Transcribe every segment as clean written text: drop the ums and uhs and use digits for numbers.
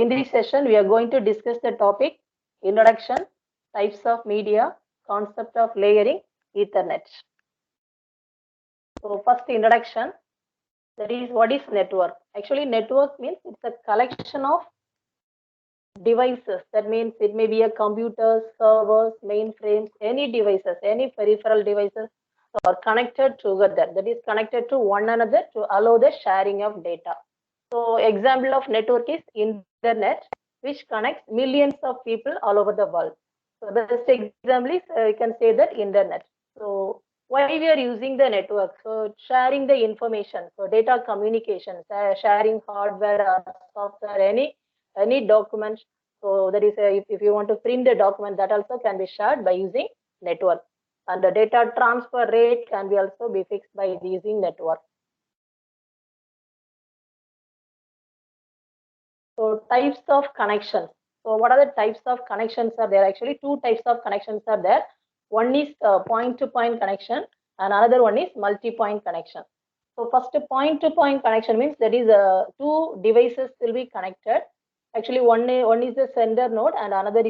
in this session, we are going to discuss the topic introduction, types of media, concept of layering, Ethernet. So first introduction, that is what is network. Actually, network means it's a collection of devices. That means it may be a computer, servers, mainframes, any devices, any peripheral devices are connected together. That is connected to one another to allow the sharing of data. So example of network is internet, which connects millions of people all over the world. So the best example is you can say that internet. So why we are using the network? So sharing the information, so data communication, sharing hardware or software, any document. So that is if you want to print the document, that also can be shared by using network. And the data transfer rate can be also be fixed by using network. So types of connections. So what are the types of connections are there? Actually, two types of connections are there. One is point-to-point connection, and another one is multi-point connection. So first point-to-point connection means that is two devices will be connected. Actually, one is the sender node, and another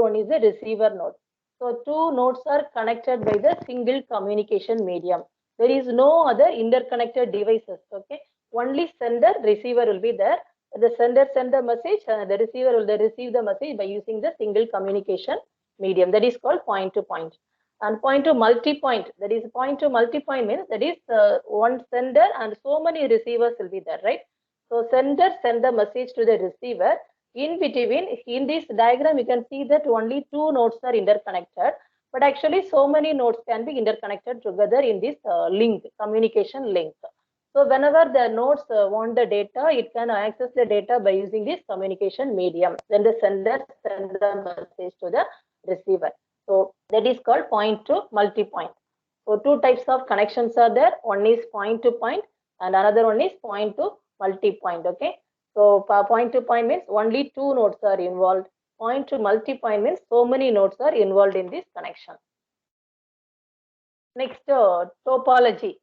one is the receiver node. So two nodes are connected by the single communication medium. There is no other interconnected devices. Okay, only sender receiver will be there. The sender send the message, the receiver will receive the message by using the single communication medium. That is called point to point. And point to multi-point, that is point to multi-point means that is one sender and so many receivers will be there, right? So sender send the message to the receiver. In between, in this diagram, you can see that only two nodes are interconnected, but actually so many nodes can be interconnected together in this link, communication link. So whenever the nodes want the data, it can access the data by using this communication medium. Then the sender sends the message to the receiver. So that is called point to multi-point. So two types of connections are there. One is point to point and another one is point to multi-point. Okay. So point to point means only two nodes are involved. Point to multi-point means so many nodes are involved in this connection. Next, topology.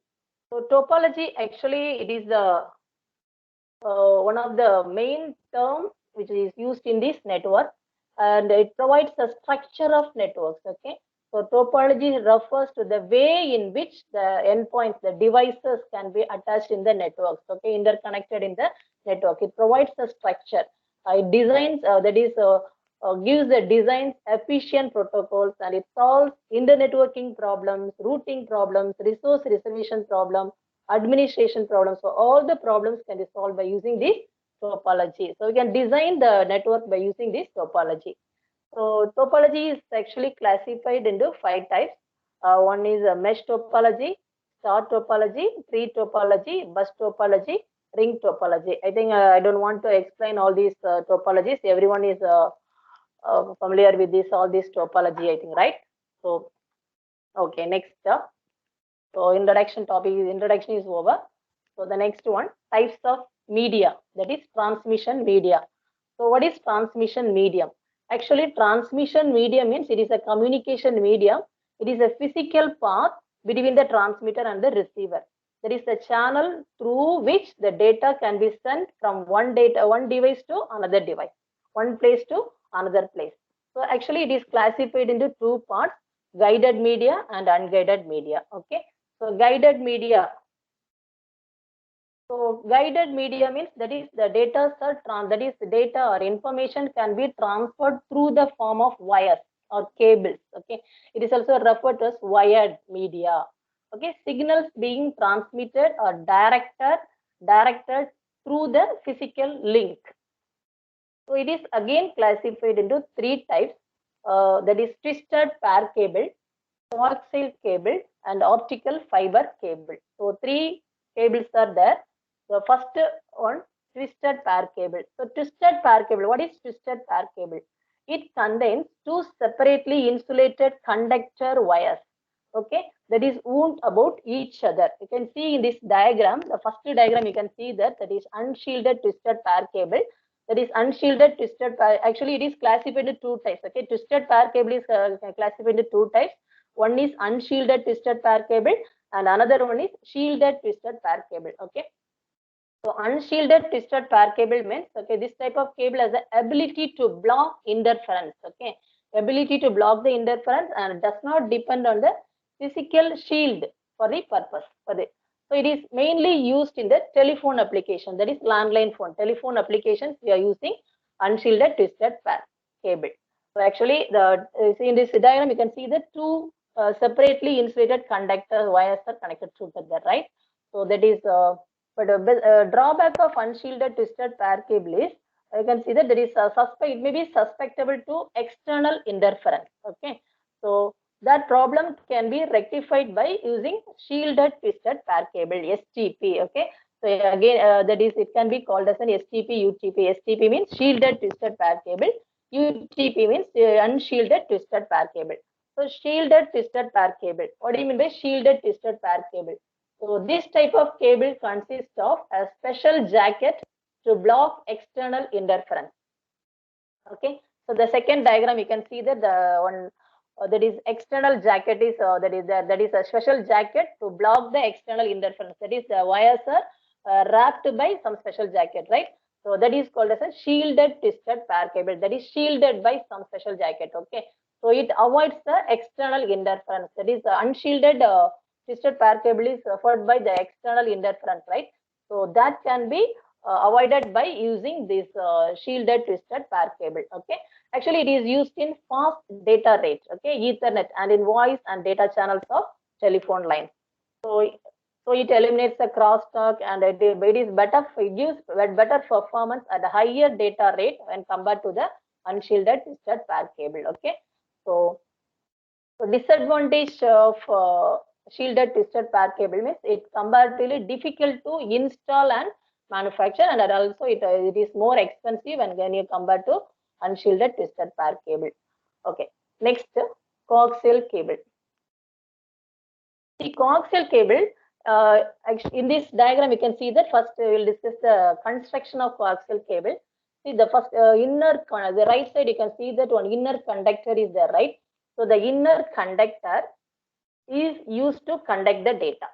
So topology, actually, it is the one of the main terms which is used in this network, and it provides the structure of networks. Okay, so topology refers to the way in which the endpoints, the devices, can be attached in the networks. Okay, interconnected in the network. It provides the structure. It designs gives the designs efficient protocols, and it solves inter-networking problems, routing problems, resource reservation problems, administration problems. So all the problems can be solved by using this topology. So we can design the network by using this topology. So topology is actually classified into 5 types. One is a mesh topology, star topology, tree topology, bus topology, ring topology. I think I don't want to explain all these topologies. Everyone is familiar with this, all this topology, I think, right? So, okay, next. So introduction is over. So the next one, types of media, that is transmission media. So what is transmission medium? Actually, transmission medium means it is a communication medium. It is a physical path between the transmitter and the receiver. There is a channel through which the data can be sent from one device to another device, one place to another place. So actually, it is classified into two parts: guided media and unguided media. Okay. So guided media. So guided media means that is the data or information can be transferred through the form of wires or cables. Okay, it is also referred to as wired media. Okay, signals being transmitted or directed through the physical link. So it is again classified into 3 types. That is twisted pair cable, coaxial cable, and optical fiber cable. So 3 cables are there. The first one, twisted pair cable. So twisted pair cable, what is twisted pair cable? It contains 2 separately insulated conductor wires. Okay, that is wound about each other. You can see in this diagram, the first diagram, you can see that is unshielded twisted pair cable. That is unshielded twisted pair. Actually, it is classified into 2 types. Okay, twisted pair cable is classified into 2 types. One is unshielded twisted pair cable and another one is shielded twisted pair cable. Okay. So unshielded twisted pair cable means, okay, this type of cable has the ability to block interference, okay, ability to block the interference and does not depend on the physical shield for the purpose. So it is mainly used in the telephone application, that is landline phone, telephone applications. We are using unshielded twisted pair cable. So actually, in this diagram, you can see the two separately insulated conductor wires are connected together, right? So that is, but a drawback of unshielded twisted pair cable is, you can see that there is a it may be susceptible to external interference. Okay, so that problem can be rectified by using shielded twisted pair cable, STP. Okay, so again, that is, it can be called as an STP, UTP. STP means shielded twisted pair cable. UTP means unshielded twisted pair cable. So shielded twisted pair cable. What do you mean by shielded twisted pair cable? So this type of cable consists of a special jacket to block external interference. Okay. So the second diagram, you can see that the one that is external jacket is that is a special jacket to block the external interference. That is, the wires are wrapped by some special jacket, right? So that is called as a shielded twisted pair cable. That is shielded by some special jacket. Okay. So it avoids the external interference. That is, unshielded twisted pair cable is offered by the external interference, right? So that can be avoided by using this shielded twisted pair cable. Okay, actually it is used in fast data rate, okay, Ethernet, and in voice and data channels of telephone lines. So it eliminates the crosstalk, and it is better, it gives better performance at a higher data rate when compared to the unshielded twisted pair cable. Okay, so disadvantage of shielded twisted pair cable means it's comparatively difficult to install and manufacture, and also it is more expensive when you compare to unshielded twisted pair cable. Okay, next, coaxial cable. The coaxial cable, in this diagram, you can see that first we will discuss the construction of coaxial cable. See the first the right side, you can see that one inner conductor is there, right? So the inner conductor is used to conduct the data.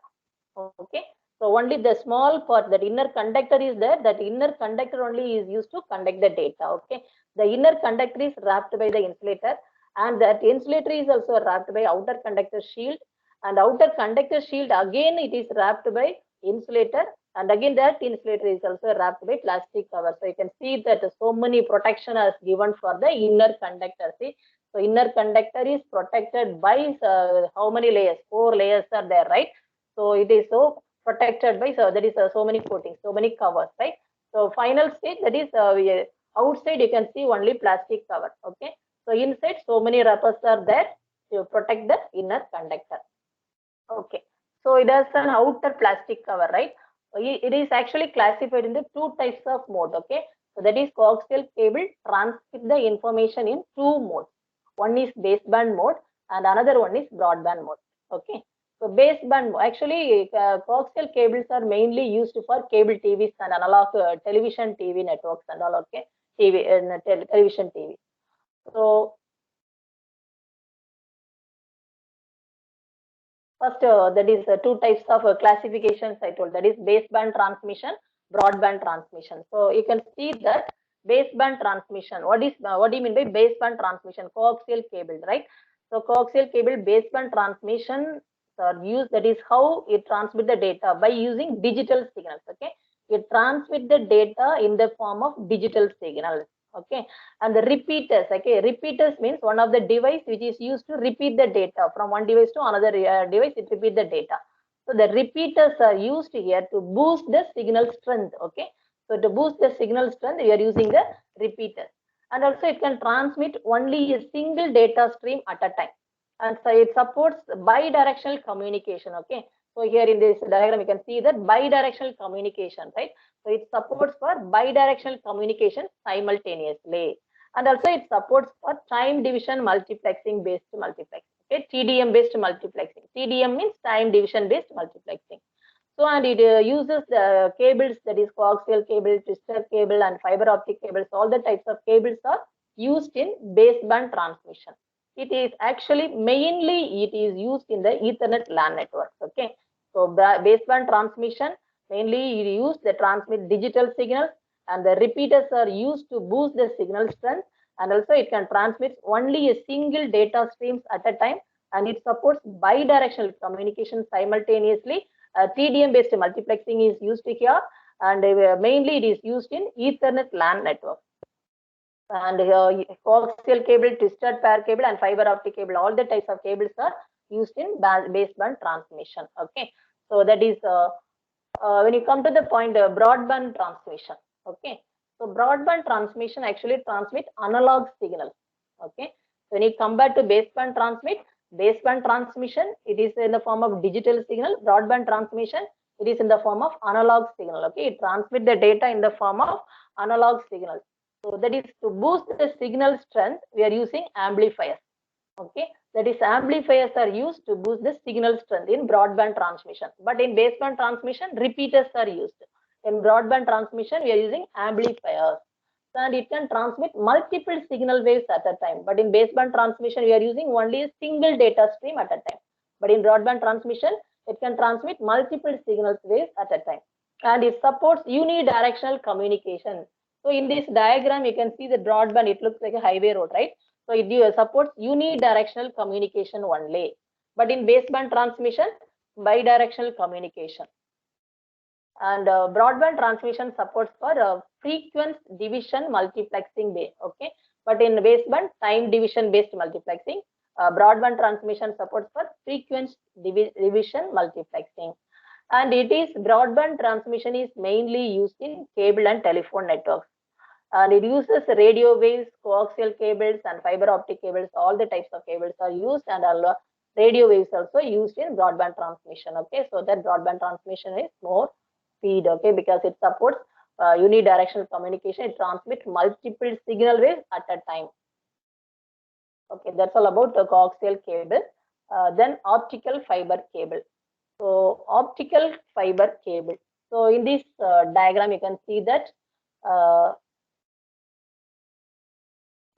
Okay, so only the small part, that inner conductor is there, that inner conductor only is used to conduct the data. Okay, the inner conductor is wrapped by the insulator, and that insulator is also wrapped by outer conductor shield, and outer conductor shield again it is wrapped by insulator, and again that insulator is also wrapped by plastic cover. So you can see that so many protection is given for the inner conductor. See, so inner conductor is protected by how many layers? 4 layers are there, right? So it is so protected by, so that is so many coatings, so many covers, right? So final stage, that is outside you can see only plastic cover. Okay, so inside so many wrappers are there to protect the inner conductor. Okay, so it has an outer plastic cover, right? It is actually classified into two types of mode. Okay, so that is coaxial cable transmit the information in two modes. One is baseband mode and another one is broadband mode. Okay, so baseband mode, actually coaxial cables are mainly used for cable TVs and analog television TV networks and all. Okay, television TV. So first, that is two types of classifications I told. That is baseband transmission, broadband transmission. So you can see that baseband transmission. What do you mean by baseband transmission? Coaxial cable, right? So coaxial cable baseband transmission are used. That is how it transmit the data by using digital signals. Okay, it transmit the data in the form of digital signals. Okay, and the repeaters, okay, repeaters means one of the device which is used to repeat the data from one device to another device, it repeat the data. So the repeaters are used here to boost the signal strength. Okay, so to boost the signal strength, we are using the repeaters, and also it can transmit only a single data stream at a time, and so it supports bi-directional communication. Okay, so here in this diagram you can see that bi-directional communication, right? So it supports for bi-directional communication simultaneously, and also it supports for time division multiplexing based multiplexing. Okay, TDM based multiplexing. TDM means time division based multiplexing. So, and it uses the cables, that is coaxial cable, twisted cable, and fiber optic cables. All the types of cables are used in baseband transmission. It is actually mainly it is used in the Ethernet LAN networks. Okay, so baseband transmission mainly used to transmit digital signals, and the repeaters are used to boost the signal strength, and also it can transmit only a single data streams at a time, and it supports bidirectional communication simultaneously. TDM based multiplexing is used here, and mainly it is used in Ethernet LAN network. And coaxial cable, twisted pair cable, and fiber optic cable, all the types of cables are used in baseband transmission. Okay, so that is when you come to the point broadband transmission. Okay, so broadband transmission actually transmit analog signals. Okay, when you compare to baseband transmission, it is in the form of digital signal. Broadband transmission, it is in the form of analog signal. Okay, it transmit the data in the form of analog signal. So that is to boost the signal strength, we are using amplifiers. Okay, that is amplifiers are used to boost the signal strength in broadband transmission. But in baseband transmission, repeaters are used. In broadband transmission, we are using amplifiers, and it can transmit multiple signal waves at a time. But in baseband transmission, we are using only a single data stream at a time. But in broadband transmission, it can transmit multiple signal waves at a time, and it supports unidirectional communication. So in this diagram, you can see the broadband, it looks like a highway road, right? So it supports unidirectional communication only. But in baseband transmission, bidirectional communication. And broadband transmission supports for frequency division multiplexing way. Okay, but in baseband, time division based multiplexing. Broadband transmission supports for frequency division multiplexing. And it is broadband transmission is mainly used in cable and telephone networks, and it uses radio waves, coaxial cables, and fiber optic cables. All the types of cables are used, and radio waves also used in broadband transmission. Okay, so that broadband transmission is more speed. Okay, because it supports unidirectional communication. It transmits multiple signal waves at a time. Okay, that's all about the coaxial cable. Then optical fiber cable. So optical fiber cable. So in this diagram, you can see that.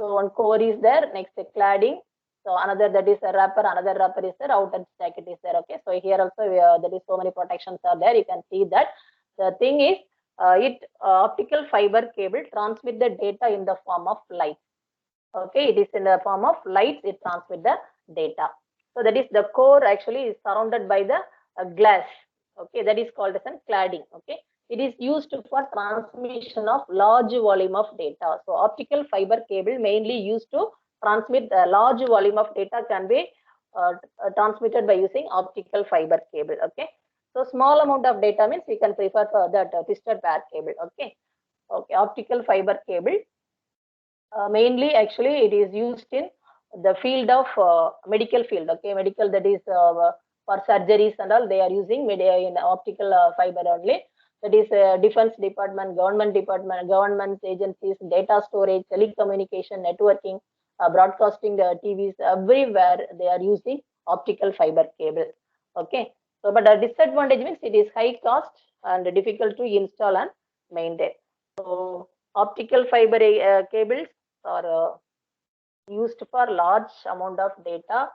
So one core is there, next cladding. So another, that is a wrapper, another wrapper is there, outer jacket is there. Okay, so here also there is so many protections are there. You can see that. The thing is, optical fiber cable transmit the data in the form of light. Okay, it is in the form of light, it transmit the data. So that is the core actually is surrounded by the glass. Okay, that is called as a cladding. Okay, it is used for transmission of large volume of data. So optical fiber cable mainly used to transmit a large volume of data, can be transmitted by using optical fiber cable. Okay, so small amount of data means we can prefer for that twisted pair cable. Okay, okay, optical fiber cable. Mainly actually it is used in the field of medical field. Okay, medical, that is for surgeries and all, they are using media in optical fiber only. That is defense department, government agencies, data storage, telecommunication, networking, broadcasting, TVs, everywhere they are using optical fiber cable. Okay, so but the disadvantage means it is high cost and difficult to install and maintain. So optical fiber cables are used for large amount of data.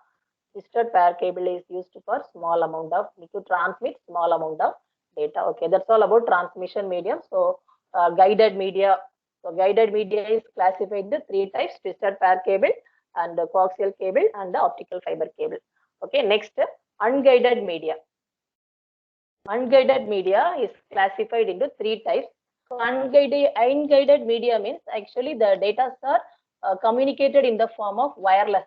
Twisted pair cable is used for small amount of, to transmit small amount of data. Okay, that's all about transmission medium. So guided media. So guided media is classified into three types: twisted pair cable, and the coaxial cable, and the optical fiber cable. Okay, next, unguided media. Unguided media is classified into three types. So unguided media means actually the data are communicated in the form of wireless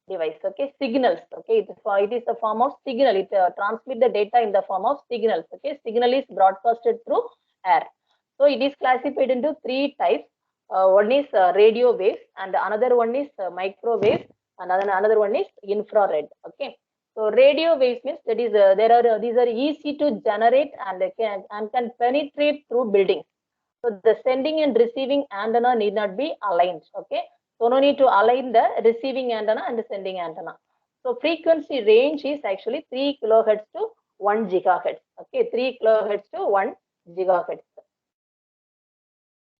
device. Okay, signals. Okay, it is a form of signal. It transmit the data in the form of signals. Okay, signal is broadcasted through air. So it is classified into three types. One is radio waves, and another one is microwave, and another one is infrared. Okay. So radio waves means that is these are easy to generate and can penetrate through buildings. So the sending and receiving antenna need not be aligned. Okay, so no need to align the receiving antenna and the sending antenna. So frequency range is actually 3 kilohertz to 1 gigahertz. Okay, 3 kilohertz to 1 gigahertz.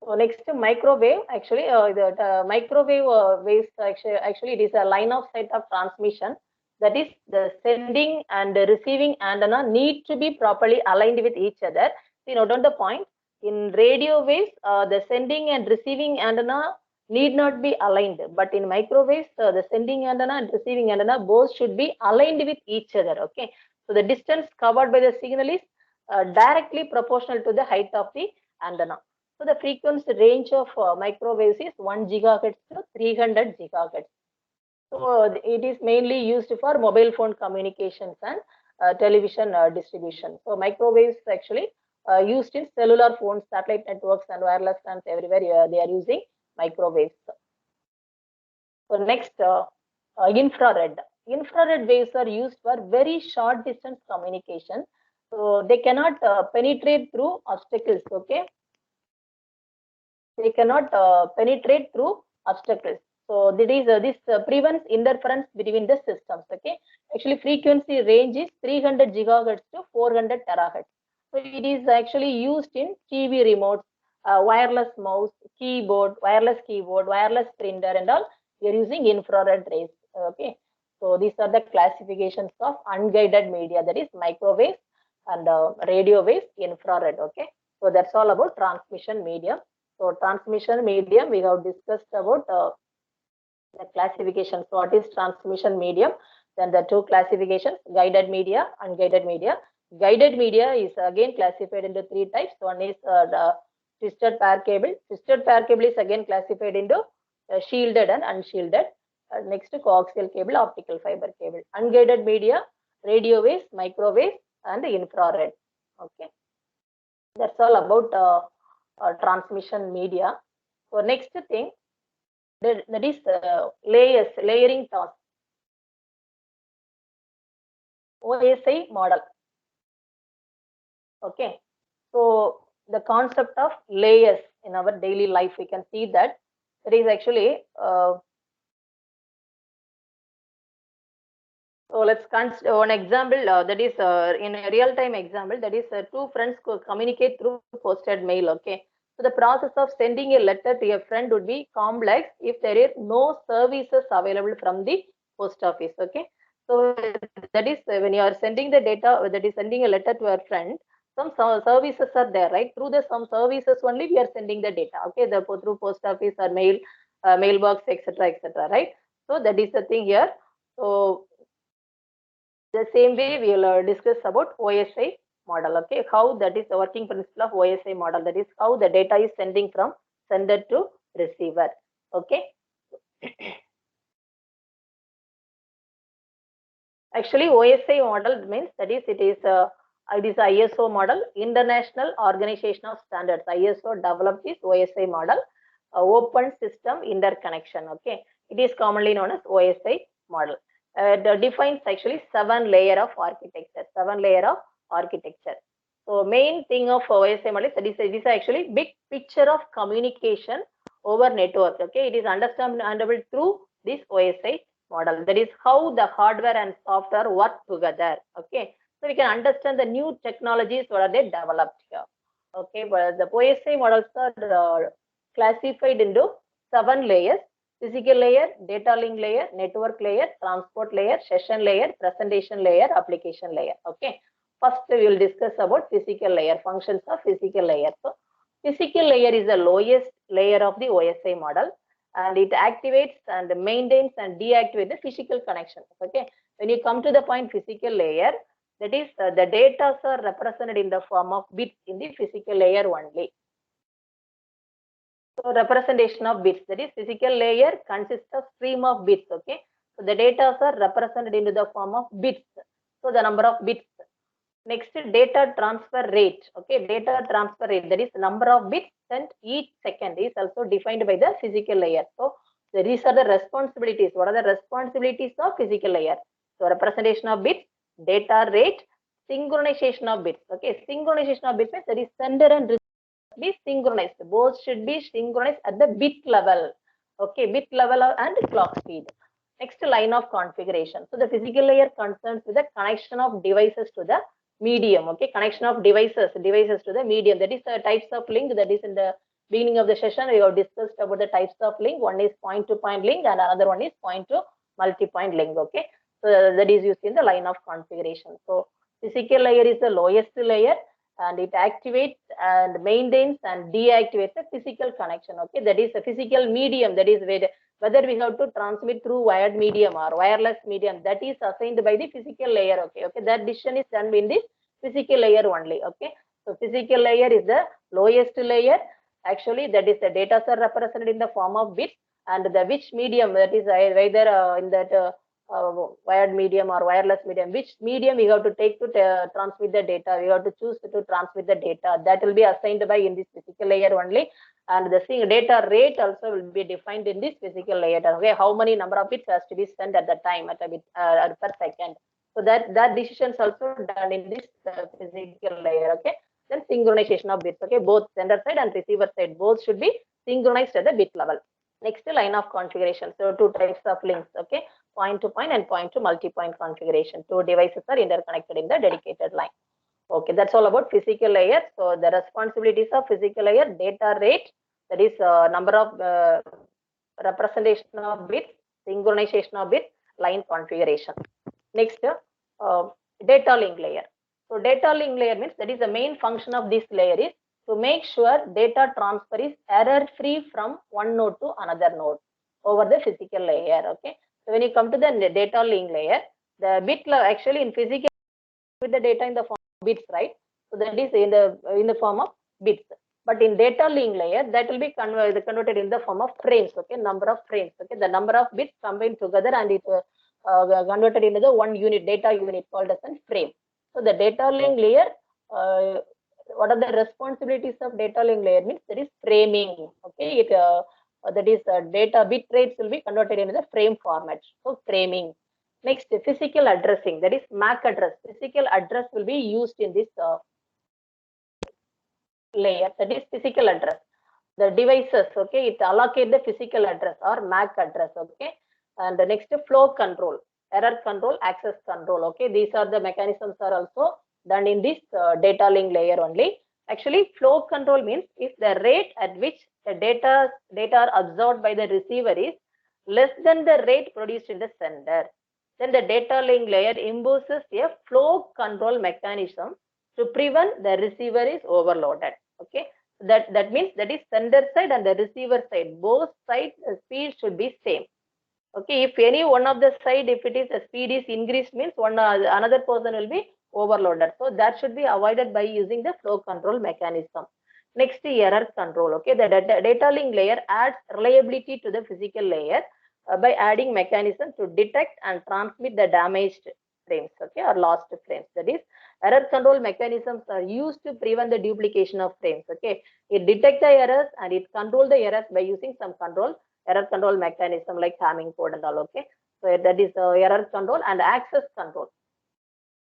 So next, microwave. Actually, the microwave waves actually it is a line of sight of transmission. That is, the sending and the receiving antenna need to be properly aligned with each other. See, note down the point. In radio waves, the sending and receiving antenna need not be aligned, but in microwaves, the sending antenna and receiving antenna both should be aligned with each other. Okay, so the distance covered by the signal is directly proportional to the height of the antenna. So the frequency range of microwaves is 1 gigahertz to 300 gigahertz. So it is mainly used for mobile phone communications and television distribution. So microwaves actually used in cellular phones, satellite networks, and wireless LANs everywhere. They are using microwaves. So next, infrared. Infrared waves are used for very short distance communication. So they cannot penetrate through obstacles. Okay, they cannot penetrate through obstacles. So that is this prevents interference between the systems. Okay, actually frequency range is 300 gigahertz to 400 terahertz. So it is actually used in TV remotes, wireless mouse, keyboard, wireless printer, and all. We are using infrared rays. Okay, so these are the classifications of unguided media, that is microwaves and radio waves, infrared. Okay, so that's all about transmission medium. So transmission medium, we have discussed about the classifications. What is transmission medium? Then the two classifications: guided media, unguided media. Guided media is again classified into three types. One is the twisted pair cable. Twisted pair cable is again classified into shielded and unshielded. Next, coaxial cable, optical fiber cable. Unguided media, radio waves, microwaves, and infrared. Okay, that's all about transmission media. So next thing, that is layering task. OSI model. Okay, so the concept of layers in our daily life, we can see that it is actually so let's consider one example, that is in a real-time example, that is two friends communicate through posted mail. Okay, so the process of sending a letter to a friend would be complex if there is no services available from the post office. Okay, so that is when you are sending the data, that is sending a letter to a friend, some services are there, right? Through the some services only we are sending the data. Okay, the through post office or mail, mailbox, etc., right? So that is the thing here. So the same way we will discuss about OSI model. Okay, how that is the working principle of OSI model. That is how the data is sending from sender to receiver. Okay. Actually, OSI model means that is it is ISO model, International Organization of Standards. ISO developed this OSI model, Open System Interconnection. Okay, it is commonly known as OSI model. Defines actually 7 layer of architecture. 7 layer of architecture. So main thing of OSI model is this is actually big picture of communication over network. Okay, it is understandable through this OSI model. That is how the hardware and software work together. Okay, so we can understand the new technologies what are they developed here. Okay, but the OSI models are classified into 7 layers: physical layer, data link layer, network layer, transport layer, session layer, presentation layer, application layer. Okay, first we will discuss about physical layer, functions of physical layer. So physical layer is the lowest layer of the OSI model, and it activates and maintains and deactivates the physical connections. Okay, when you come to the point physical layer, that is the data are represented in the form of bits in the physical layer only. So representation of bits, that is physical layer consists of stream of bits. Okay, so the data are represented into the form of bits. So the number of bits. Next, data transfer rate. Okay, data transfer rate, that is number of bits sent each second, is also defined by the physical layer. So these are the responsibilities. What are the responsibilities of physical layer? So representation of bits, data rate, synchronization of bits. Okay, synchronization of bits means that is sender and receiver be synchronized. Both should be synchronized at the bit level. Okay, bit level and clock speed. Next, line of configuration. So the physical layer concerns with the connection of devices to the medium. Okay, connection of devices to the medium. That is the types of link. That is in the beginning of the session we have discussed about the types of link. One is point to point link and another one is point to multi-point link. Okay, so that is used in the line of configuration. So physical layer is the lowest layer, and it activates and maintains and deactivates the physical connection. Okay, that is a physical medium, that is whether we have to transmit through wired medium or wireless medium, that is assigned by the physical layer. Okay, that decision is done in this physical layer only. Okay, so physical layer is the lowest layer. Actually, that is the data are represented in the form of bits, and the which medium, that is either in that wired medium or wireless medium, which medium we have to take to transmit the data, we have to choose to transmit the data, that will be assigned by in this physical layer only. And the data rate also will be defined in this physical layer. Okay, how many number of bits has to be sent at the time, at a bit per second. So that decision is also done in this physical layer. Okay, then synchronization of bits. Okay, both sender side and receiver side both should be synchronized at the bit level. Next, line of configuration. So two types of links. Okay, point to point and point to multi-point configuration. Two devices are interconnected in the dedicated line. Okay, that's all about physical layer. So the responsibilities of physical layer: data rate, that is number of representation of bits, synchronization of bits, line configuration. Next, data link layer. So data link layer means, that is the main function of this layer is to make sure data transfer is error free from one node to another node over the physical layer. Okay, so when you come to the data link layer, the bit actually in physical with the data in the form of bits, right? So that is in the form of bits. But in data link layer, that will be converted in the form of frames. Okay, number of frames. Okay, the number of bits combined together and it converted into the one unit, data unit, called as a frame. So the data link layer, what are the responsibilities of data link layer means, that is framing. Okay, it that is data bit rates will be converted into the frame format. So framing. Next, physical addressing, that is MAC address. Physical address will be used in this layer, that is physical address. The devices, okay, it allocate the physical address or MAC address. Okay, and the next, flow control, error control, access control. Okay, these are the mechanisms are also done in this data link layer only. Actually, flow control means if the rate at which the data are absorbed by the receiver is less than the rate produced in the sender, then the data link layer imposes a flow control mechanism to prevent the receiver is overloaded. Okay, that means that is sender side and the receiver side, both sides speed should be same. Okay, if any one of the side, if it is the speed is increased, means another person will be overloaded. So that should be avoided by using the flow control mechanism. Next, error control. Okay, the data link layer adds reliability to the physical layer by adding mechanism to detect and transmit the damaged frames, okay, or lost frames. That is, error control mechanisms are used to prevent the duplication of frames. Okay, it detects the errors and it controls the errors by using some error control mechanism like Hamming code and all. Okay, so that is error control. And access control.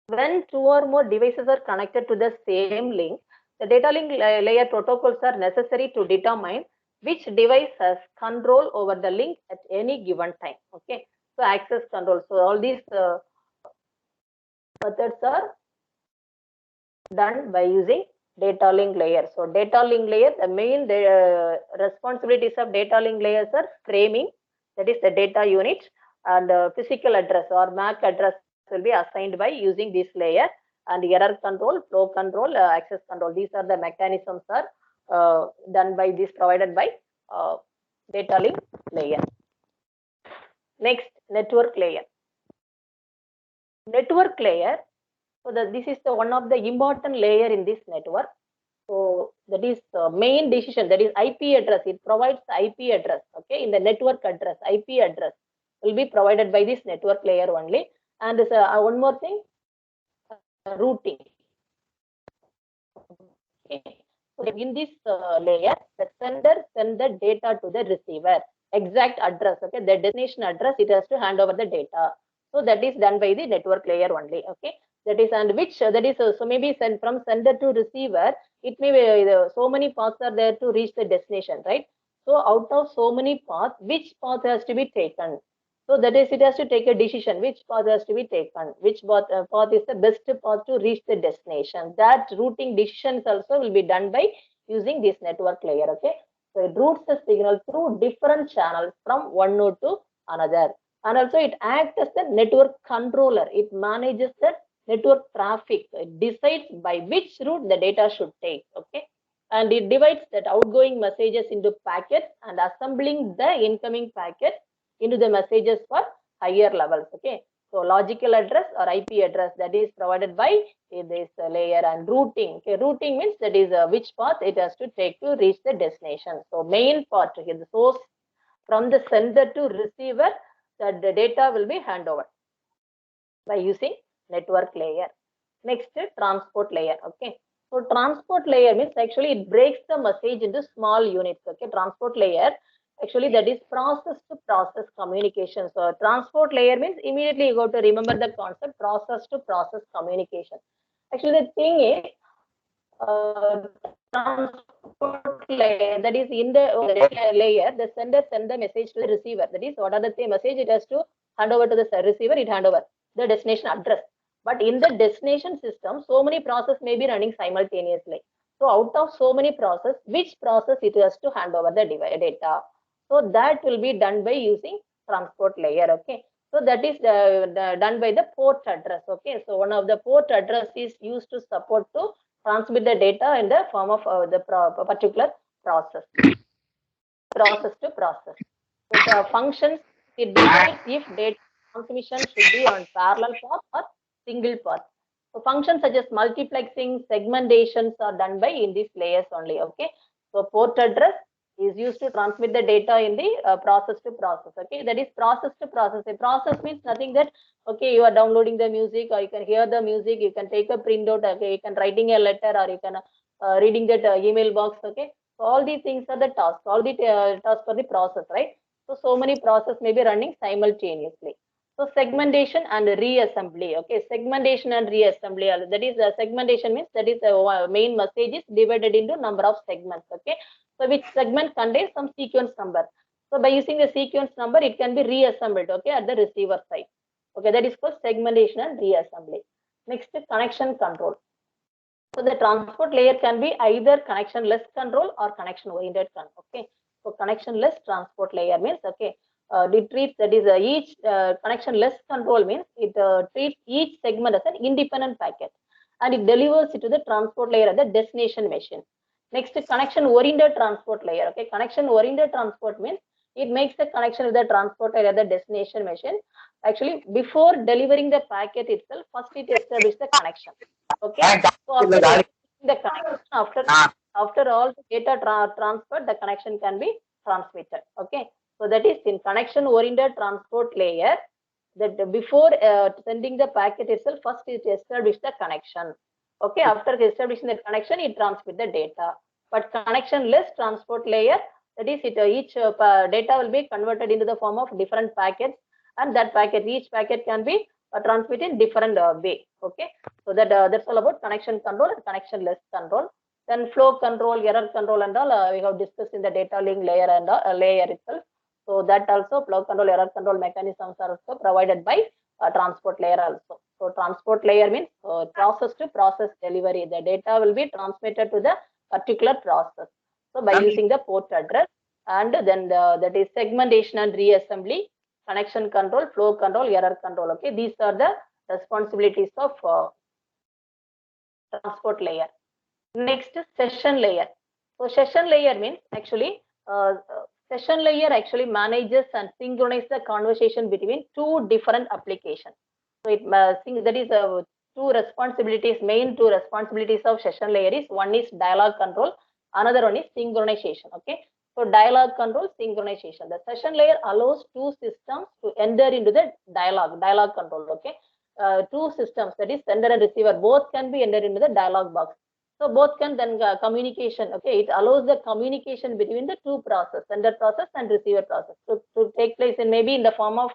When two or more devices are connected to the same link, the data link layer protocols are necessary to determine which device has control over the link at any given time. Okay, so access control. So all these methods are done by using data link layer. So data link layer, the main responsibilities of data link layers are framing, that is the data unit, and physical address or MAC address will be assigned by using this layer, and error control, flow control, access control. These are the mechanisms are done by this, provided by data link layer. Next, network layer. Network layer. So this is the one of the important layer in this network. So that is the main decision, that is IP address. It provides IP address. Okay, in the network address, IP address will be provided by this network layer only. And one more thing, routing. Okay. So in this layer, the sender send the data to the receiver. Exact address, okay, the destination address, it has to hand over the data. So that is done by the network layer only. Okay, that is, and which that is so maybe send from sender to receiver. It may be so many paths are there to reach the destination, right? So out of so many paths, which path has to be taken? So that is, it has to take a decision which path has to be taken, which path is the best path to reach the destination. That routing decisions also will be done by using this network layer. Okay, so it routes the signal through different channels from one node to another, and also it acts as the network controller. It manages the network traffic decides by which route the data should take. Okay, and it divides that outgoing messages into packets and assembling the incoming packet into the messages for higher levels. Okay, so logical address or IP address that is provided by this layer, and routing. Okay, routing means that is which path it has to take to reach the destination. So main part here, the source from the sender to receiver, that the data will be handover by using network layer. Next, transport layer. Okay, so transport layer means actually it breaks the message into small units. Okay, transport layer actually that is process to process communication. So transport layer means immediately you go to remember the concept process to process communication. Actually, the thing is transport layer, that is in the layer, the sender send the message to the receiver. That is what are the message it has to hand over to the receiver, it hand over the destination address. But in the destination system, so many process may be running simultaneously. So out of so many process, which process it has to hand over the data? So that will be done by using transport layer. Okay, so that is done by the port address. Okay, so one of the port address is used to support to transmit the data in the form of the particular process to process. So the functions, it decides if data transmission should be on parallel path or single path. So functions such as multiplexing, segmentations are done by in these layers only. Okay, so port address is used to transmit the data in the process to process. Okay, that is process to process. A process means nothing that okay, you are downloading the music, or you can hear the music, you can take a printout, okay, you can writing a letter, or you can reading that email box. Okay, so all these things are the tasks, all the tasks for the process, right? So many process may be running simultaneously. So segmentation and reassembly. Okay, segmentation and reassembly. That is segmentation means that is main message is divided into number of segments. Okay, so which segment contains some sequence number. So by using the sequence number, it can be reassembled. Okay, at the receiver side. Okay, that is called segmentation and reassembly. Next, connection control. So the transport layer can be either connectionless control or connection oriented control. Okay, so connectionless transport layer means okay, it treats that is each connectionless control means it treats each segment as an independent packet and it delivers it to the transport layer at the destination machine. Next, connection oriented transport layer. Okay, connection oriented transport means it makes the connection with the transport layer at the destination machine. Actually, before delivering the packet itself, first it establishes the connection. Okay, so after the connection, after all the data transferred, the connection can be transmitted. Okay, so that is in connection oriented transport layer. That before sending the packet itself, first it establishes the connection. Okay, after establishing the connection, it transmits the data. But connectionless transport layer, that is it each data will be converted into the form of different packets, and that packet, each packet can be transmitted in different way. Okay, so that that's all about connection control and connectionless control. Then flow control, error control, and all we have discussed in the data link layer and layer itself. So that also flow control, error control mechanisms are also provided by transport layer also. So transport layer means process to process delivery. The data will be transmitted to the particular process. So by using the port address, and then that is segmentation and reassembly, connection control, flow control, error control. Okay, these are the responsibilities of transport layer. Next, session layer. So session layer means actually session layer actually manages and synchronizes the conversation between two different applications. So it that is two responsibilities, main two responsibilities of session layer is one is dialogue control, another one is synchronization. Okay, so dialogue control, synchronization. The session layer allows two systems to enter into the dialogue control. Okay, two systems, that is sender and receiver, both can be entered into the dialogue box. So both can then communication. Okay, it allows the communication between the two process, sender process and receiver process, to take place in maybe in the form of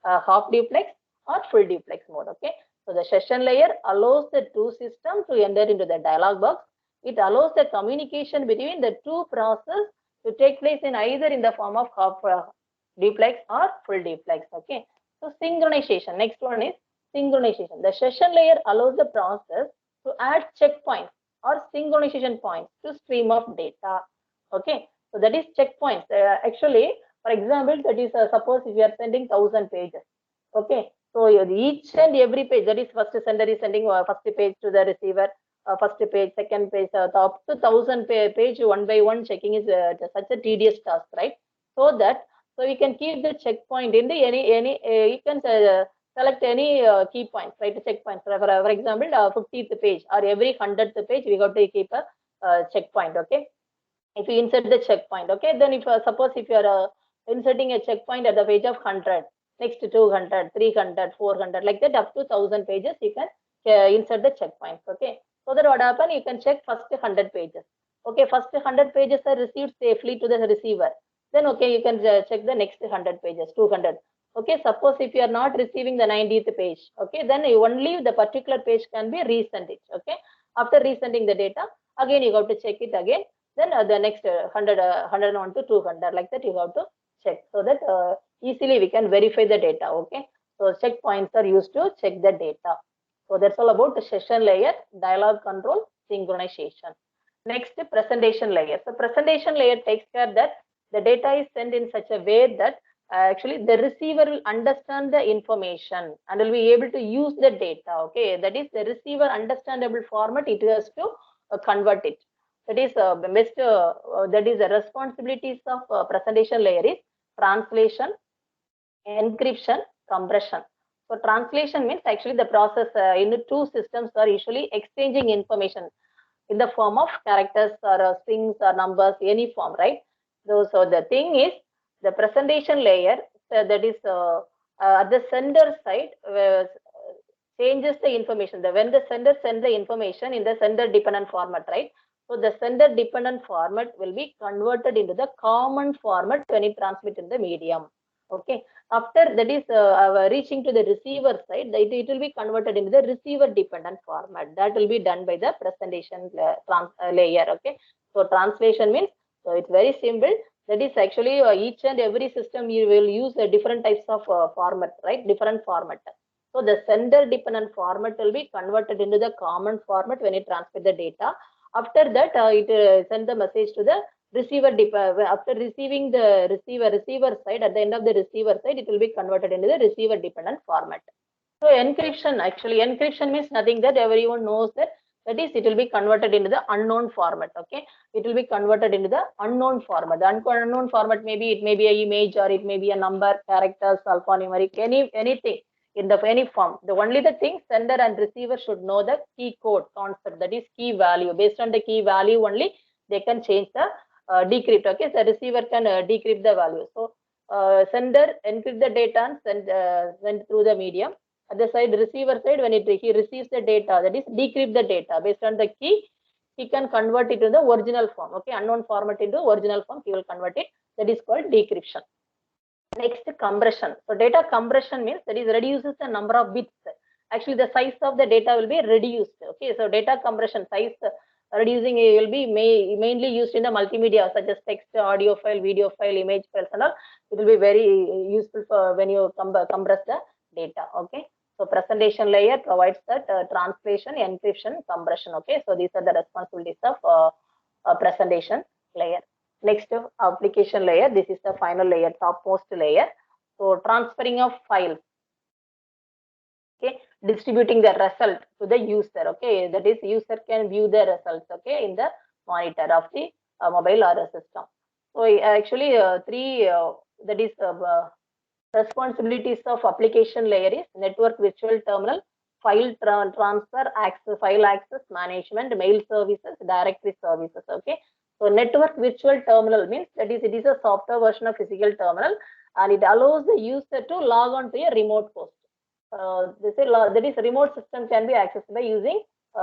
half duplex or full duplex mode. Okay, so the session layer allows the two systems to enter into the dialog box. It allows the communication between the two process to take place in either in the form of half duplex or full duplex. Okay, so synchronization. Next one is synchronization. The session layer allows the process to add checkpoints or synchronization points to stream of data. Okay, so that is checkpoints. Actually, for example, that is suppose if you are sending 1000 pages. Okay, So each and every page, that is first sender is sending first page to the receiver, first page, second page, up to 1,000 page one by one checking is such a tedious task, right? So that so we can keep the checkpoint in the any you can select any key points, right? Checkpoints. For example, 50th page or every 100th page, we got to keep a checkpoint. Okay, if you insert the checkpoint, okay, then if suppose if you are inserting a checkpoint at the page of 100, next to 200, 300, 400, like that, up to 1,000 pages, you can insert the checkpoints. Okay, so that what happen, you can check first 100 pages. Okay, first 100 pages are received safely to the receiver. Then okay, you can check the next 100 pages, 200. Okay, suppose if you are not receiving the 90th page, okay, then only the particular page can be resent it. Okay, after resending the data, again you have to check it again. Then the next 100, 101 to 200, like that you have to check, so that easily we can verify the data. Okay, so checkpoints are used to check the data. So that's all about the session layer, dialogue control, synchronization. Next, presentation layer. So presentation layer takes care that the data is sent in such a way that actually the receiver will understand the information and will be able to use the data. Okay, that is the receiver understandable format, it has to convert it. That is that is the responsibilities of presentation layer is translation, encryption, compression. So translation means actually the process in the two systems are usually exchanging information in the form of characters or strings or numbers, any form, right? So the thing is the presentation layer that is at the sender side changes the information. When the sender sends the information in the sender dependent format, right? So the sender dependent format will be converted into the common format when it transmits in the medium. Okay. After that is reaching to the receiver side, it will be converted into the receiver dependent format. That will be done by the presentation layer. Okay. So translation means, so it's very simple. That is actually each and every system you will use different types of format, right? Different format. So the sender dependent format will be converted into the common format when it transmits the data. After that, it sends the message to the receiver. After receiving the receiver side, at the end of the receiver side, it will be converted into the receiver dependent format. So encryption, actually encryption means nothing that everyone knows that. That is, it will be converted into the unknown format. Okay, it will be converted into the unknown format. The unknown format, maybe it may be an image or it may be a number, characters, alphanumeric, anything in the any form. The only the thing, sender and receiver should know the key code concept, that is key value. Based on the key value only, they can change the decrypt. Okay, the receiver can decrypt the value. So sender encrypt the data and send through the medium. At the side, receiver side, when he receives the data, that is decrypt the data based on the key, he can convert it to the original form. Okay, unknown format into original form, he will convert it. That is called decryption. Next, compression. So data compression means that is reduces the number of bits. Actually, the size of the data will be reduced. Okay, so data compression size reducing will be mainly used in the multimedia such as text, audio file, video file, image files and all. It will be very useful for when you compress the data. Okay, so presentation layer provides that translation, encryption, compression. Okay, so these are the responsibilities of presentation layer. Next, application layer. This is the final layer, topmost layer. So transferring of files. Okay, distributing the result to the user. Okay, that is user can view the results. Okay, in the monitor of the mobile or a system. So actually, three that is responsibilities of application layer is network virtual terminal, file transfer, access, file access management, mail services, directory services. Okay, so network virtual terminal means that is it is a software version of physical terminal and it allows the user to log on to a remote host. That is remote system can be accessed by using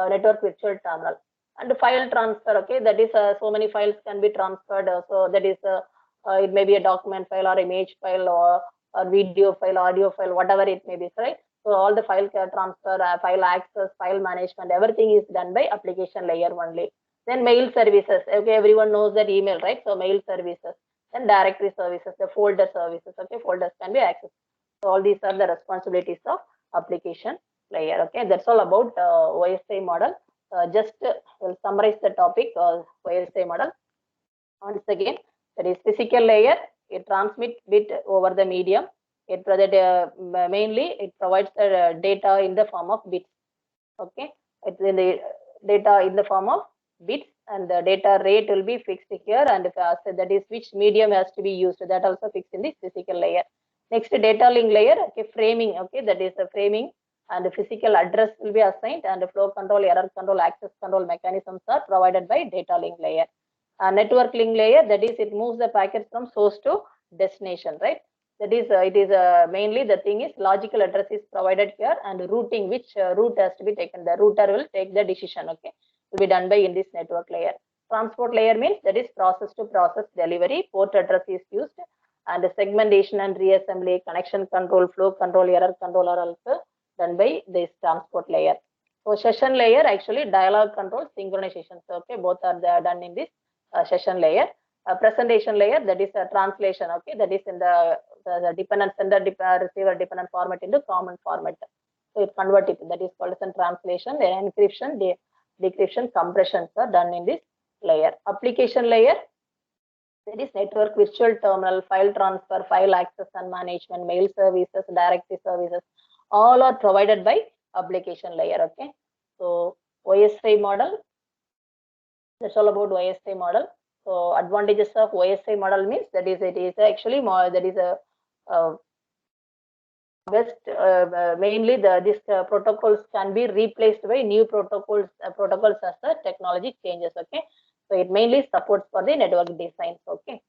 network virtual terminal. And file transfer, okay, that is so many files can be transferred. So that is it may be a document file or image file or video file, audio file, whatever it may be, right? So all the file transfer, file access, file management, everything is done by application layer only. Then mail services, okay, everyone knows that email, right? So mail services. Then directory services, the folder services, okay, folders can be accessed. So all these are the responsibilities of application layer. Okay, that's all about OSI model. Just we'll summarize the topic OSI model. Once again, that is physical layer. It transmits bit over the medium. It mainly it provides the data in the form of bits. Okay, it's in the data in the form of bits, and the data rate will be fixed here, and so that is which medium has to be used, that also fixed in the physical layer. Next, data link layer, okay, framing, okay, that is the framing, and the physical address will be assigned, and the flow control, error control, access control mechanisms are provided by data link layer. Network link layer, that is it moves the packets from source to destination, right? That is it is mainly the thing is logical address is provided here, and routing, which route has to be taken, the router will take the decision, okay, will be done by in this network layer. Transport layer means that is process to process delivery, port address is used, and the segmentation and reassembly, connection control, flow control, error control are also done by this transport layer. So session layer, actually dialog control, synchronization, so okay, both are done in this session layer. Presentation layer, that is a translation, okay, that is in the dependent sender receiver dependent format into common format. So it convert it, that is called as a translation. Then encryption, decryption, compressions are done in this layer. Application layer, that is network, virtual terminal, file transfer, file access and management, mail services, directory services, all are provided by application layer. Okay, so OSI model, that's all about OSI model. So advantages of OSI model means that is it is actually more, that is a best mainly this protocols can be replaced by new protocols as the technology changes. Okay, so it mainly supports for the network designs. Okay,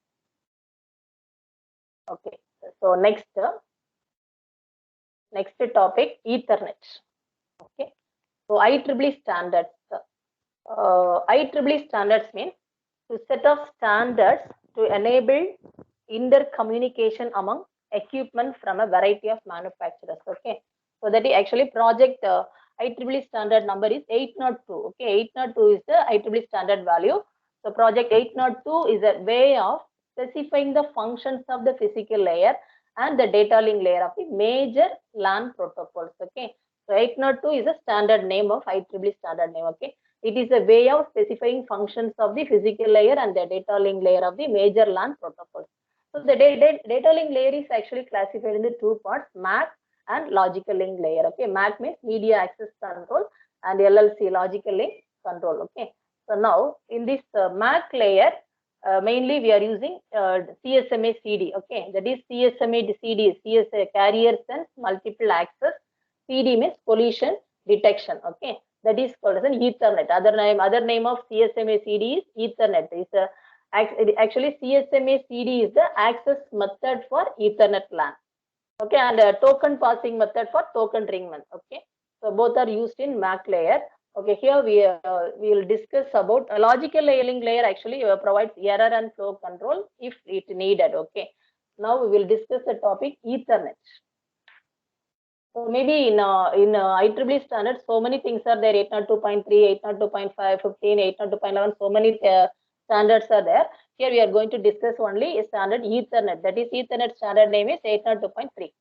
okay. So next topic, Ethernet. Okay, so IEEE standards. IEEE standards means to set of standards to enable intercommunication among equipment from a variety of manufacturers. Okay, so that is actually project IEEE standard number is 802. Okay, 802 is the IEEE standard value. So project 802 is a way of specifying the functions of the physical layer and the data link layer of the major LAN protocols. Okay, so 802 is a standard name of IEEE standard name. Okay, it is a way of specifying functions of the physical layer and the data link layer of the major LAN protocols. So the data link layer is actually classified in the two parts, MAC and logical link layer. Okay, MAC means media access control, and LLC, logical link control. Okay, so now in this MAC layer, mainly we are using CSMA CD. Okay, that is CSMA CD, CSA carrier sense multiple access. CD means collision detection. Okay, that is called as an Ethernet. Other name of CSMA CD is Ethernet. Is a actually CSMA CD is the access method for Ethernet LAN. Okay, and token passing method for token ringman. Okay, so both are used in MAC layer. Okay, here we will discuss about a logical link layer. Actually provides error and flow control if it needed. Okay, now we will discuss the topic Ethernet. So maybe in IEEE standards, so many things are there. 802.3, 802.5, 15, 802.11. So many standards are there. Here we are going to discuss only a standard Ethernet. That is Ethernet standard name is 802.3.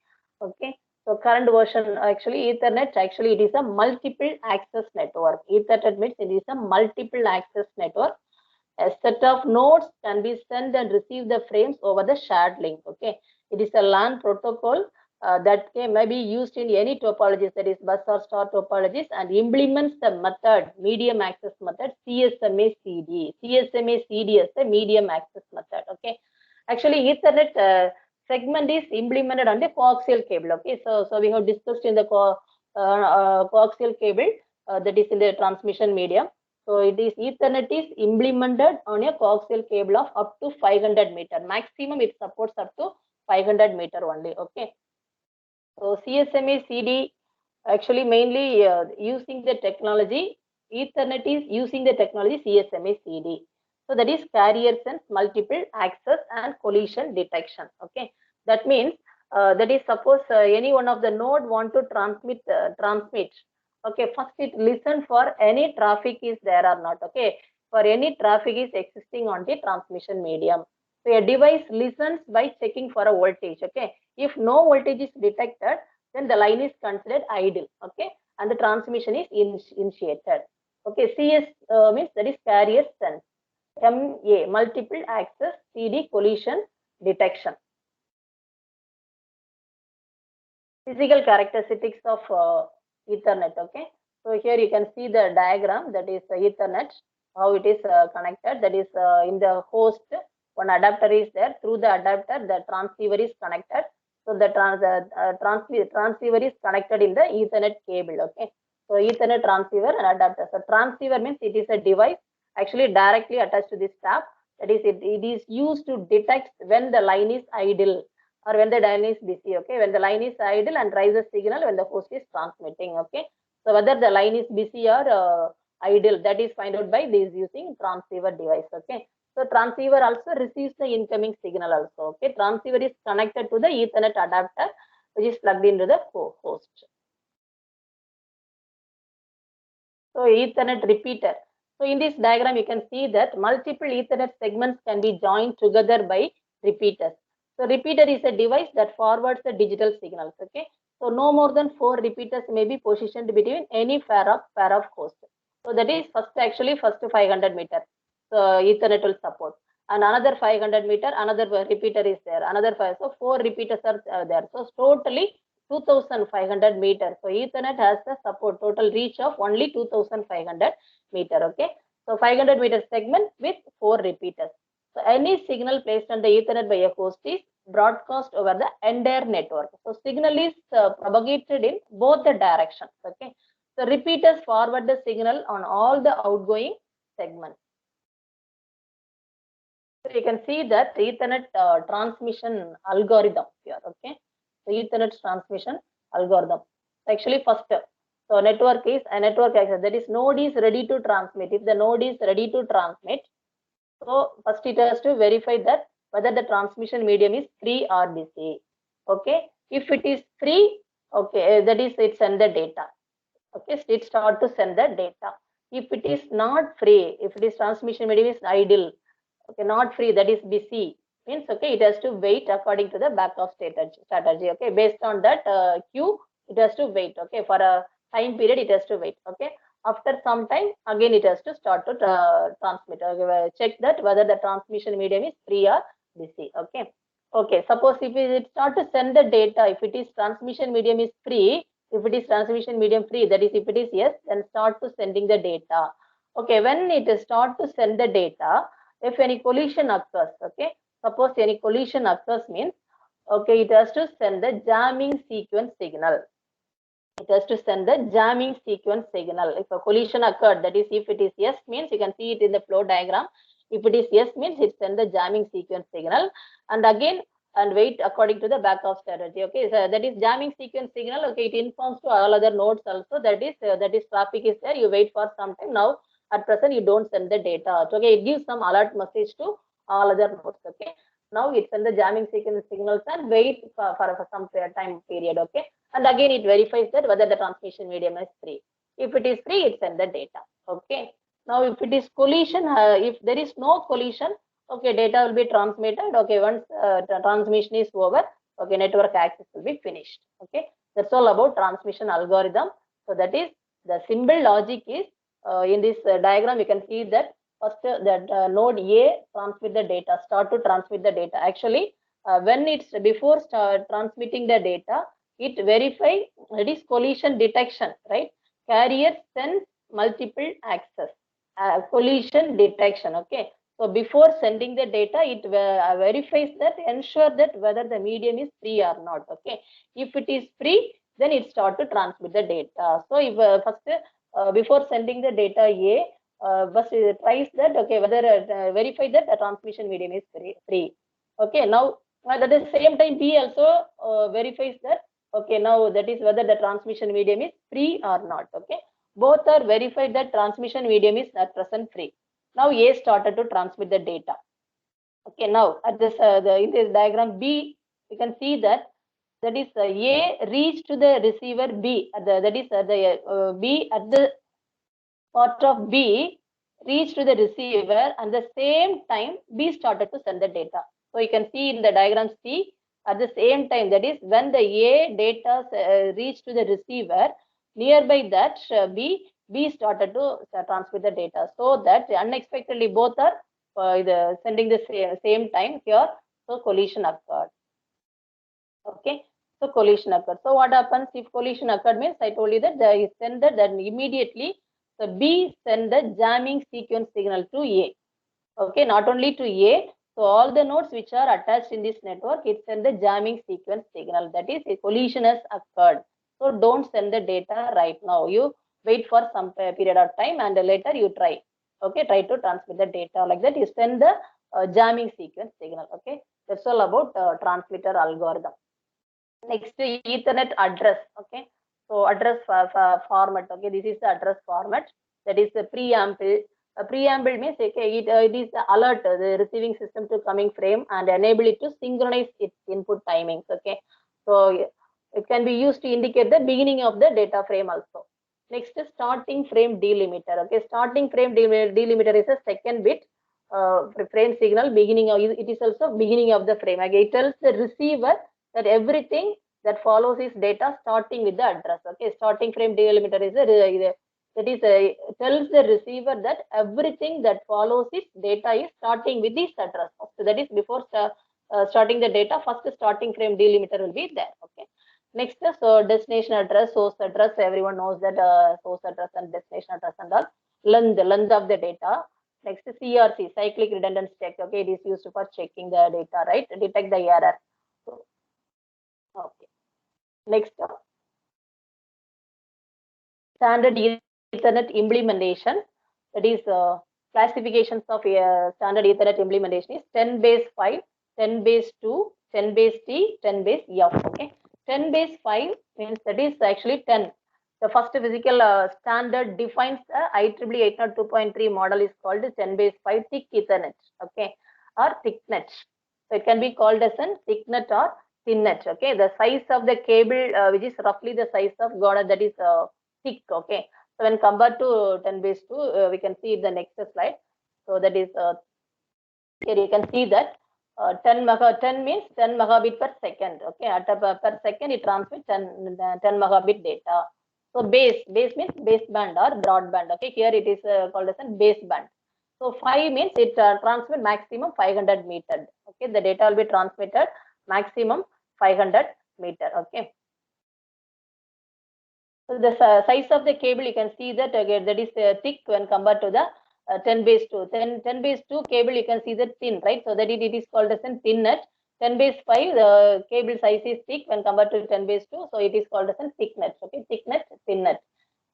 Okay. So current version actually Ethernet actually it is a multiple access network. Ethernet means it is a multiple access network. A set of nodes can be sent and receive the frames over the shared link. Okay. It is a LAN protocol that may be used in any topologies, that is bus or star topologies, and implements the method, medium access method, CSMA CD. CSMA CD is the medium access method. Okay, actually Ethernet segment is implemented on the coaxial cable. Okay, so we have discussed in the coaxial cable that is in the transmission medium. So it is Ethernet is implemented on a coaxial cable of up to 500 meter. Maximum it supports up to 500 meter only. Okay. So CSMA CD actually mainly using the technology, Ethernet is using the technology CSMA CD. So that is carrier sense multiple access and collision detection. Okay, that means that is suppose any one of the node want to transmit. Okay, first it listen for any traffic is there or not. Okay, for any traffic is existing on the transmission medium. So a device listens by checking for a voltage. Okay, if no voltage is detected, then the line is considered idle. Okay, and the transmission is initiated. Okay, CS means that is carrier sense. MA multiple access, CD collision detection. physical characteristics of Ethernet. Okay, so here you can see the diagram, that is Ethernet, how it is connected. That is in the host, one adapter is there. Through the adapter, the transceiver is connected. So the transceiver is connected in the Ethernet cable. Okay, so Ethernet transceiver and adapter. So transceiver means it is a device actually directly attached to this tap. That is, it is used to detect when the line is idle or when the line is busy. Okay, when the line is idle and rises signal when the host is transmitting. Okay, so whether the line is busy or idle, that is find out by this using transceiver device. Okay, so transceiver also receives the incoming signal also. Okay, transceiver is connected to the Ethernet adapter which is plugged into the host. So Ethernet repeater. So in this diagram, you can see that multiple Ethernet segments can be joined together by repeaters. So repeater is a device that forwards the digital signals. Okay. So no more than 4 repeaters may be positioned between any pair of hosts. So that is first 500 meter. So Ethernet will support. And another 500 meter, another repeater is there. Another 5. So 4 repeaters are there. So totally 2500 meters. So Ethernet has the support total reach of only 2500 meter. Okay. So 500 meter segment with 4 repeaters. So any signal placed on the Ethernet by a host is broadcast over the entire network. So signal is propagated in both the directions. Okay. So repeaters forward the signal on all the outgoing segments. So you can see that Ethernet transmission algorithm here. Okay. So Ethernet transmission algorithm. Actually, first, so network is a network access. That is, node is ready to transmit. If the node is ready to transmit, so first it has to verify that whether the transmission medium is free or busy. Okay. If it is free, okay, that is it send the data. Okay, so it start to send the data. If it is not free, if it is transmission medium is idle, okay, not free, that is busy, means okay, it has to wait according to the backup strategy. Okay, based on that queue, it has to wait. Okay, for a time period, it has to wait. Okay, after some time, again it has to start to transmit. Okay, check that whether the transmission medium is free or busy. Okay. Okay, suppose if it start to send the data, if it is transmission medium is free, if it is transmission medium free, that is if it is yes, then start to sending the data. Okay, when it is start to send the data, if any collision occurs, okay, suppose any collision occurs means, okay, it has to send the jamming sequence signal. It has to send the jamming sequence signal. If a collision occurred, that is if it is yes means, you can see it in the flow diagram. If it is yes means it send the jamming sequence signal, and again and wait according to the backup strategy. Okay, so that is jamming sequence signal. Okay, it informs to all other nodes also, that is traffic is there. You wait for some time. Now at present you don't send the data. Okay, it gives some alert message to all other nodes. Okay, now it send the jamming sequence signals and wait for some time period. Okay, and again it verifies that whether the transmission medium is free. If it is free, it sends the data. Okay. Now if it is collision, if there is no collision, okay, data will be transmitted. Okay, once the transmission is over, okay, network access will be finished. Okay, that's all about transmission algorithm. So that is the simple logic is in this diagram. You can see that first that node A transmit the data, start to transmit the data. Actually, when it's before transmitting the data, it verify, that is collision detection, right? Carrier sends multiple access, collision detection. Okay, so before sending the data, it verifies that, ensure that whether the medium is free or not. Okay, if it is free, then it start to transmit the data. So if first before sending the data A, first it tries that, okay, whether verify that the transmission medium is free. Okay, now at the same time B also verifies that, okay, now that is whether the transmission medium is free or not. Okay, both are verified that transmission medium is at present free. Now A started to transmit the data. Okay, now at this in this diagram B, you can see that is A reached to the receiver B. That is the B at the part of B reached to the receiver, and the same time B started to send the data. So you can see in the diagram C, at the same time, that is when the A data reached to the receiver, nearby that B started to transmit the data. So that unexpectedly both are sending the same time here. So collision occurred. Okay. So collision occurred. So what happens if collision occurred means I told you that the sender then immediately the B send the jamming sequence signal to A. Okay, not only to A. So all the nodes which are attached in this network, it send the jamming sequence signal. That is, a collision has occurred. So don't send the data right now. You wait for some period of time and later you try. Okay, try to transmit the data like that. You send the jamming sequence signal. Okay, that's all about transmitter algorithm. Next, Ethernet address. Okay, so address format. Okay, this is the address format. That is the preamble. A preamble means okay, it is the alert the receiving system to coming frame and enable it to synchronize its input timings. Okay, so it can be used to indicate the beginning of the data frame also. Next is starting frame delimiter. Okay, starting frame delimiter is a second bit frame signal beginning of it is also beginning of the frame. Okay, it tells the receiver that everything that follows is data starting with the address. Okay, starting frame delimiter is tells the receiver that everything that follows its data is starting with this address. So that is before starting the data, first starting frame delimiter will be there. Okay. Next is destination address, source address. Everyone knows that source address and destination address and all. Length of the data. Next is CRC, cyclic redundance check. Okay, it is used for checking the data, right? Detect the error. So, okay. Next, standard Ethernet implementation. That is classifications of standard Ethernet implementation is 10 base 5, 10 base 2, 10 base T, 10 base F. Okay, 10 base 5 means that is actually 10. The first physical standard defines the IEEE 802.3 model is called 10 base 5 thick Ethernet. Okay, or thicknet. So it can be called as an thicknet or thinnet. Okay, the size of the cable which is roughly the size of Goda, that is thick. Okay, so when compared to 10 base 2, we can see the next slide. So that is here you can see that 10 means 10 megabit per second. Okay, at per second it transmits 10 megabit data. So base means baseband or broadband. Okay, here it is called as a baseband. So 5 means it transmit maximum 500 meter. Okay, the data will be transmitted maximum 500 meter. Okay. So the size of the cable, you can see that again, that is thick when compared to the 10 base 2. 10 base 2 cable, you can see that thin, right? So that it is called as a thin net. 10 base 5, the cable size is thick when compared to 10 base 2. So it is called as a thick net. Okay, thick net, thin net.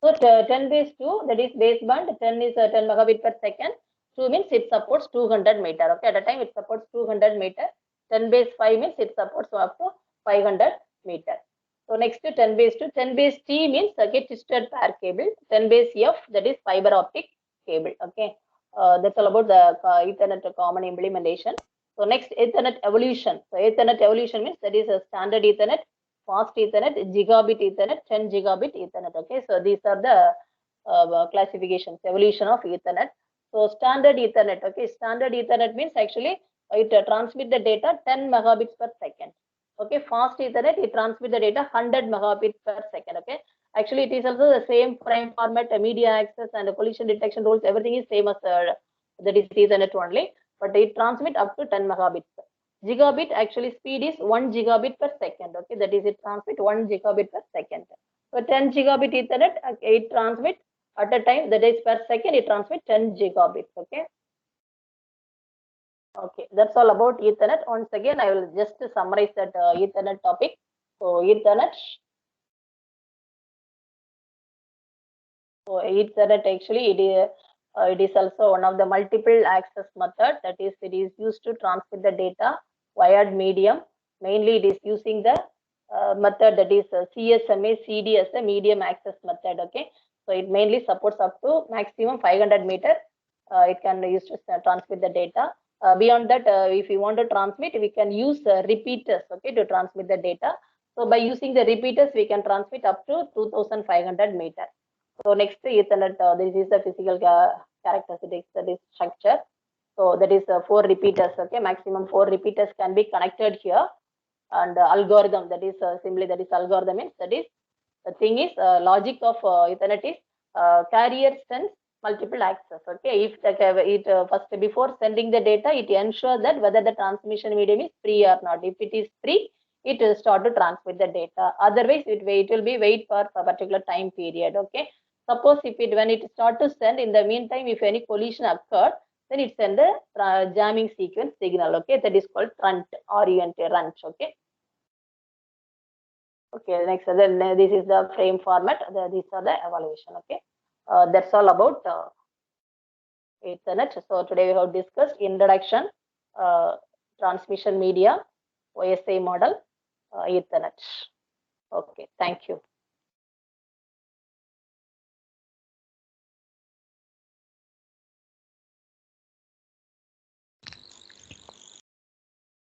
So 10 base 2, that is baseband. 10 is 10 megabit per second. 2 means it supports 200 meter. Okay, at a time it supports 200 meter. 10 base 5 means it supports up to 500 meter. So next to 10 base 2, 10 base T means circuit twisted pair cable. 10 base F, that is fiber optic cable. Okay, that's all about the Ethernet common implementation. So next, Ethernet evolution. So Ethernet evolution means that is a standard Ethernet, fast Ethernet, gigabit Ethernet, 10 gigabit Ethernet. Okay, so these are the classifications, evolution of Ethernet. So standard Ethernet. Okay, standard Ethernet means actually it transmit the data 10 megabits per second. Okay, fast Ethernet, it transmit the data 100 megabits per second. Okay, actually it is also the same frame format, media access and collision detection rules, everything is same as that is Ethernet only, but it transmit up to 10 megabits. Gigabit actually speed is 1 gigabit per second. Okay, that is it transmit 1 gigabit per second. So 10 gigabit Ethernet, it transmit at a time, that is per second, it transmit 10 gigabits. Okay. Okay, that's all about Ethernet. Once again, I will just summarize that Ethernet topic. So Ethernet actually it is also one of the multiple access method, that is it is used to transmit the data wired medium. Mainly it is using the method that is CSMA CD as a medium access method. Okay, so it mainly supports up to maximum 500 meter. It can use to transmit the data. Beyond that, if we want to transmit, we can use repeaters. Okay, to transmit the data. So by using the repeaters, we can transmit up to 2500 meter. So next Ethernet, this is the physical characteristics, that is structure. So that is 4 repeaters. Okay, maximum 4 repeaters can be connected here, and algorithm, that is simply that is algorithm means that is the thing is logic of Ethernet is carrier sends multiple access. Okay, if it first before sending the data, it ensures that whether the transmission medium is free or not. If it is free, it will start to transmit the data. Otherwise, it will be wait for a particular time period. Okay. Suppose if it when it start to send, in the meantime, if any collision occurred, then it send the jamming sequence signal. Okay, that is called runt oriented runt. Okay. Okay, next, then this is the frame format. These are the evaluation. Okay, that's all about Ethernet. So today we have discussed introduction, transmission media, OSI model, Ethernet. Okay, thank you.